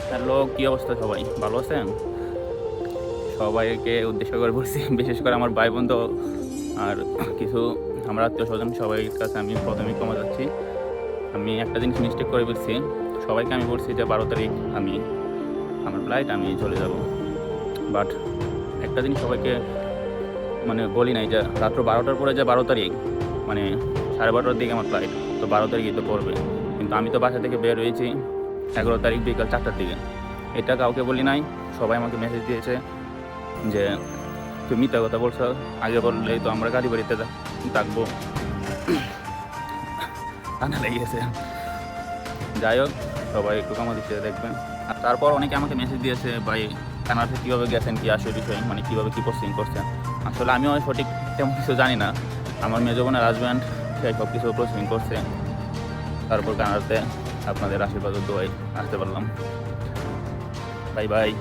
Hello, কি অবস্থা সবাই? ভালো আছেন? সবাইকে উদ্দেশ্য করে বলছি, বিশেষ করে আমার ভাই-বন্ধু আর কিছু আমার আত্মীয়স্বজন সবাই কাছে আমি ১ম এই ক্ষমা চাচ্ছি। আমি একটা জিনিস মিস্টেক করে ফেলছি। সবাইকে আমি বলছি যে ১২ তারিখ আমার ফ্লাইট, আমি চলে যাব। বাট একটা জিনিস সবাইকে বলি নাই যে রাত্র ১২টার পরে যে ১২ তারিখ মানে ১২:৩০টার দিকে আমার ফ্লাইট। তো ১২ তারিখই তো পড়বে। কিন্তু আমি তো বাসা থেকে বের হয়েছি ১১ তারিখ বিকাল ৪টার দিকে। এটা কাউকে বলি নাই। সবাই আমাকে মেসেজ দিয়েছে যে, "তুই মিথ্যা কথা বলছ। আগে বললেই তো আমরা গাড়ি বাড়িতে থাকবো।" ঠান্ডা লেগে গেছে। যাই হোক, সবাই একটু ক্ষমা দৃষ্টিতে দেখবেন। আর তারপর অনেকে আমাকে মেসেজ দিয়েছে, "ভাই কানাডাতে কীভাবে গেছেন? কি আসল বিষয়? কীভাবে কী প্রসেসিং করছেন?" আসলে আমিও সঠিক তেমন কিছু জানি না। আমার মেজো বোনের হাসব্যান্ড সে সব কিছু প্রসেসিং করছে। তারপর কানাডাতে আপনাদের আশীর্বাদ ও দোয়ায় আসতে পারলাম। Bye, by.